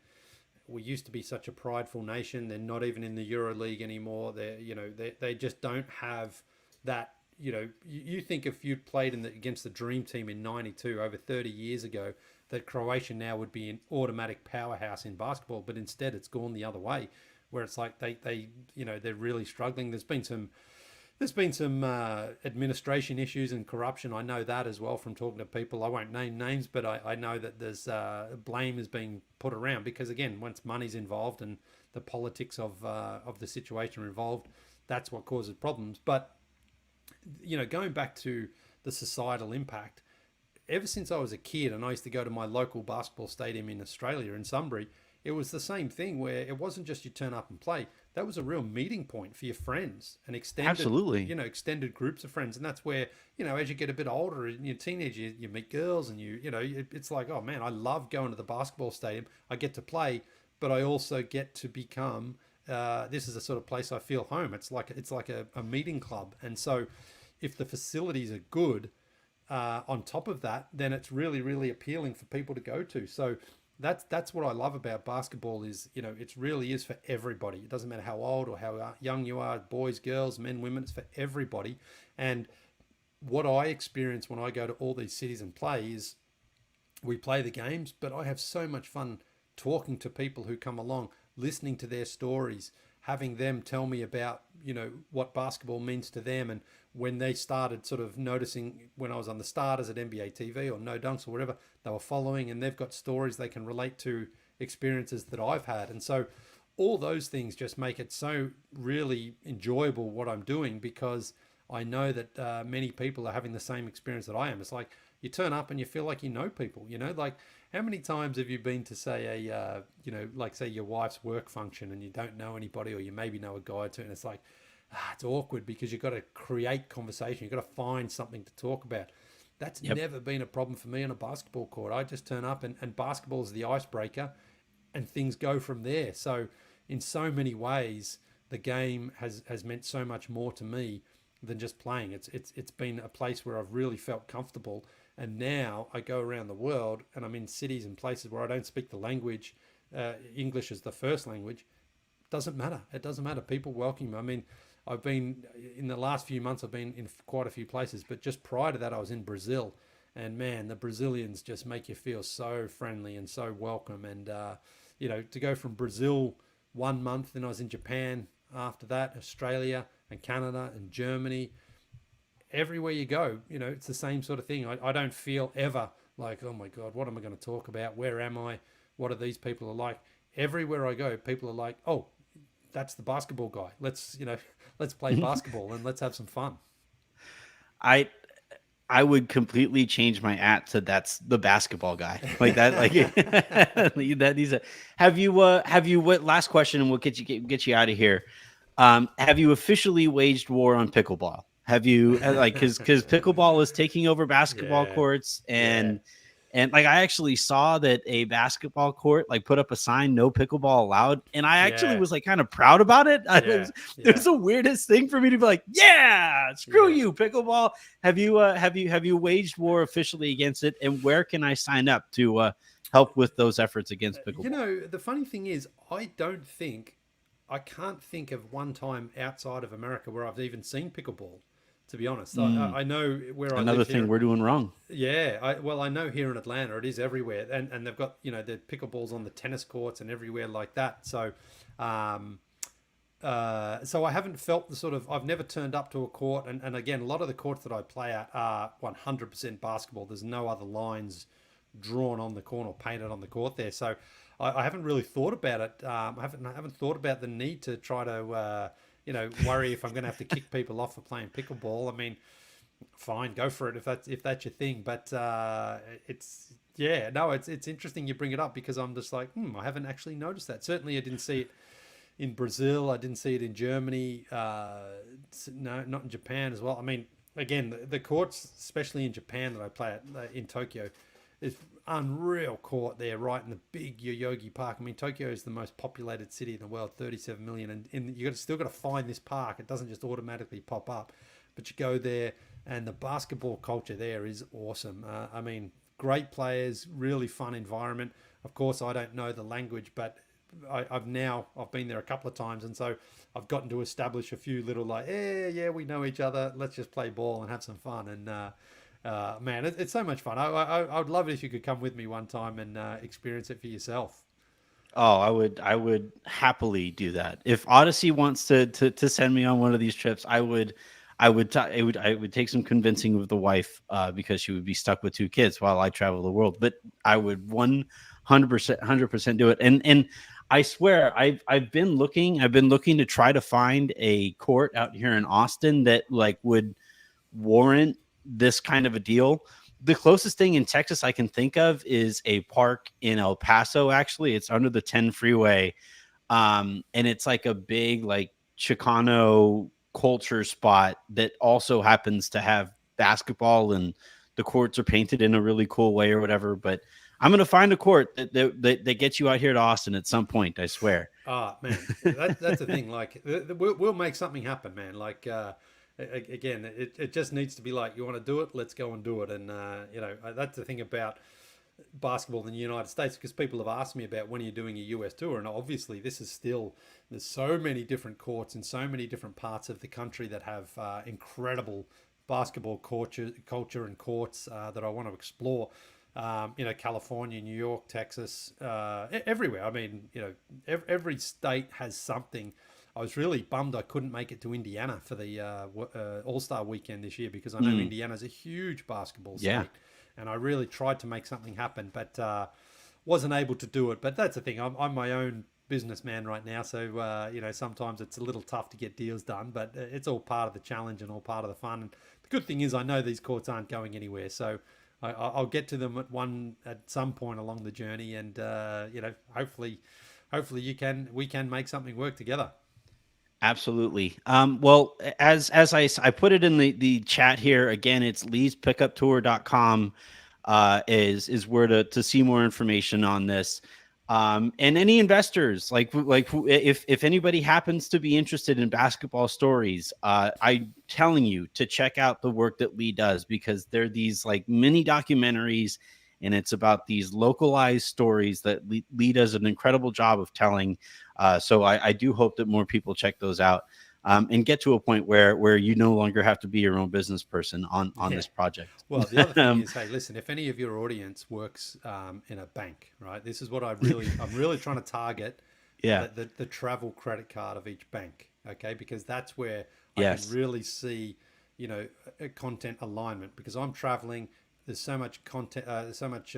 we used to be such a prideful nation. They're not even in the Euro League anymore. They just don't have that. You think if you'd played against the Dream Team in '92 over 30 years ago, that Croatia now would be an automatic powerhouse in basketball, but instead it's gone the other way, where it's like they're really struggling. There's been some administration issues and corruption. I know that as well from talking to people. I won't name names, but I know that there's blame is being put around because, again, once money's involved and the politics of the situation are involved, that's what causes problems. But going back to the societal impact, ever since I was a kid and I used to go to my local basketball stadium in Australia, in Sunbury, it was the same thing where it wasn't just you turn up and play. That was a real meeting point for your friends and Absolutely. extended groups of friends. And that's where, as you get a bit older in your teenage, you meet girls and it's like, oh man, I love going to the basketball stadium. I get to play, but I also get to become, this is a sort of place I feel home. It's like a meeting club. And so if the facilities are good, on top of that, then it's really, really appealing for people to go to. So that's what I love about basketball is, it really is for everybody. It doesn't matter how old or how young you are, boys, girls, men, women, it's for everybody. And what I experience when I go to all these cities and play is we play the games, but I have so much fun talking to people who come along, listening to their stories, having them tell me about, what basketball means to them. And when they started sort of noticing when I was on the starters at NBA TV or No Dunks or whatever, they were following and they've got stories they can relate to experiences that I've had. And so all those things just make it so really enjoyable what I'm doing because I know that many people are having the same experience that I am. It's like you turn up and you feel like you know people, like how many times have you been to say like say your wife's work function and you don't know anybody or you maybe know a guy or two and it's like, it's awkward because you've got to create conversation. You've got to find something to talk about. That's never been a problem for me on a basketball court. I just turn up and basketball is the icebreaker and things go from there. So in so many ways, the game has meant so much more to me than just playing. It's been a place where I've really felt comfortable. And now I go around the world and I'm in cities and places where I don't speak the language. English is the first language. Doesn't matter. It doesn't matter. People welcome me. I mean, I've been in the last few months, I've been in quite a few places, but just prior to that, I was in Brazil. And man, the Brazilians just make you feel so friendly and so welcome. And, to go from Brazil 1 month, then I was in Japan after that, Australia and Canada and Germany. Everywhere you go, it's the same sort of thing. I don't feel ever like, oh my God, what am I going to talk about? Where am I? What are these people are like? Everywhere I go, people are like, oh, that's the basketball guy. Let's play basketball and let's have some fun. I would completely change my @ that's the basketball guy. Like that, like that needs a have you what last question and we'll get you out of here. Have you officially waged war on pickleball? Have you because pickleball is taking over basketball courts and like I actually saw that a basketball court like put up a sign, no pickleball allowed. And I actually was like kind of proud about it. It was the weirdest thing for me to be like, screw you, pickleball. Have you waged war officially against it? And where can I sign up to help with those efforts against pickleball? The funny thing is, I can't think of one time outside of America where I've even seen pickleball. To be honest, I know where I live. Another thing we're doing wrong. Yeah, I know here in Atlanta it is everywhere, and they've got the pickleballs on the tennis courts and everywhere like that. So, so I haven't felt the sort of I've never turned up to a court, and again, a lot of the courts that I play at are 100% basketball. There's no other lines drawn on the court or painted on the court there. So, I haven't really thought about it. I haven't thought about the need to try to. Worry if I'm going to have to kick people off for playing pickleball. I mean, fine, go for it if that's your thing. But it's interesting you bring it up because I'm just like, I haven't actually noticed that. Certainly, I didn't see it in Brazil. I didn't see it in Germany. No, not in Japan as well. I mean, again, the courts, especially in Japan that I play at in Tokyo, is unreal court there, right in the big Yoyogi Park. I mean, Tokyo is the most populated city in the world, 37 million, and still got to find this park. It doesn't just automatically pop up, but you go there. and the basketball culture there is awesome. I mean, great players, really fun environment. Of course, I don't know the language, but I've been there a couple of times, and so I've gotten to establish a few little like, yeah, we know each other. Let's just play ball and have some fun. And man, it's so much fun. I would love it if you could come with me one time and experience it for yourself. Oh, I would happily do that. If Odyssey wants to send me on one of these trips, I would take some convincing with the wife, because she would be stuck with two kids while I travel the world. But I would 100% do it. And I swear I've been looking to try to find a court out here in Austin that like would warrant this kind of a deal. The closest thing in Texas I can think of is a park in El Paso. Actually, it's under the 10 freeway. And it's like a big, like, Chicano culture spot that also happens to have basketball, and the courts are painted in a really cool way or whatever. But I'm going to find a court that gets you out here to Austin at some point, I swear. Ah, man, that's the thing. Like, we'll make something happen, man. Like, again, it just needs to be like, you want to do it, let's go and do it. And that's the thing about basketball in the United States, because people have asked me about when are you doing a US tour, and obviously this is still, there's so many different courts in so many different parts of the country that have incredible basketball culture and courts that I want to explore. California, New York, Texas, everywhere. I mean, every state has something. I was really bummed I couldn't make it to Indiana for the All-Star weekend this year, because I know Indiana's a huge basketball state. Yeah. And I really tried to make something happen, but wasn't able to do it. But that's the thing. I'm my own businessman right now, so sometimes it's a little tough to get deals done. But it's all part of the challenge and all part of the fun. And the good thing is, I know these courts aren't going anywhere, so I'll get to them at some point along the journey, and hopefully we can make something work together. Absolutely. Well, as I put it in the chat here again, it's leighspickuptour.com is where to see more information on this. And any investors, if anybody happens to be interested in basketball stories, I'm telling you to check out the work that Leigh does, because they're these like mini documentaries, and it's about these localized stories that Leigh does an incredible job of telling. So I do hope that more people check those out, and get to a point where you no longer have to be your own business person on this project. Well, the other thing is, hey, listen, if any of your audience works in a bank, right? This is what I'm really trying to target. Yeah. The travel credit card of each bank, okay? Because that's where I Yes. can really see, a content alignment, because I'm traveling. There's so much content, there's so much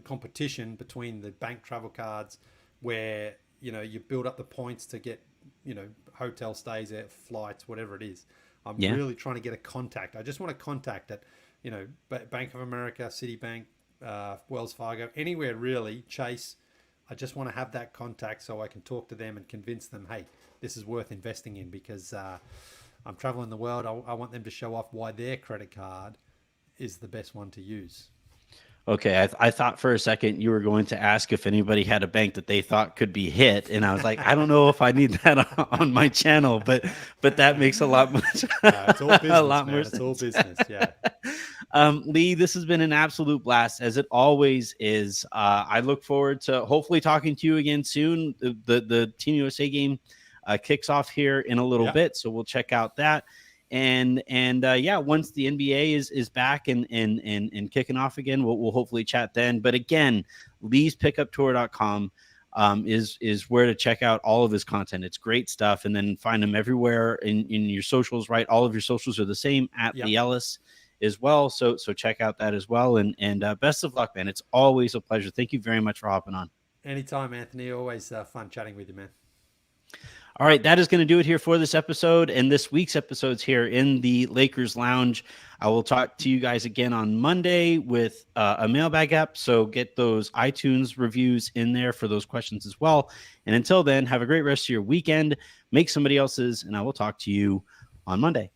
competition between the bank travel cards, where you build up the points to get hotel stays, flights, whatever it is. I'm really trying to get a contact. I just want a contact at Bank of America, Citibank, Wells Fargo, anywhere really, Chase. I just want to have that contact so I can talk to them and convince them, hey, this is worth investing in, because I'm traveling the world. I want them to show off why their credit card is the best one to use. Okay, I thought for a second you were going to ask if anybody had a bank that they thought could be hit, and I was like, I don't know if I need that on my channel, but that makes a lot much It's all business, a lot more man. It's all business, yeah. Leigh, this has been an absolute blast, as it always is. I look forward to hopefully talking to you again soon. The Team USA game kicks off here in a little bit, so we'll check out that. And once the NBA is back and kicking off again, we'll hopefully chat then. But again, leighspickuptour.com is where to check out all of his content. It's great stuff. And then find him everywhere in your socials, right? All of your socials are the same at Leigh Ellis as well. So check out that as well. And best of luck, man. It's always a pleasure. Thank you very much for hopping on. Anytime, Anthony. Always fun chatting with you, man. All right, that is going to do it here for this episode and this week's episodes here in the Lakers Lounge. I will talk to you guys again on Monday with a mailbag app, so get those iTunes reviews in there for those questions as well. And until then, have a great rest of your weekend. Make somebody else's, and I will talk to you on Monday.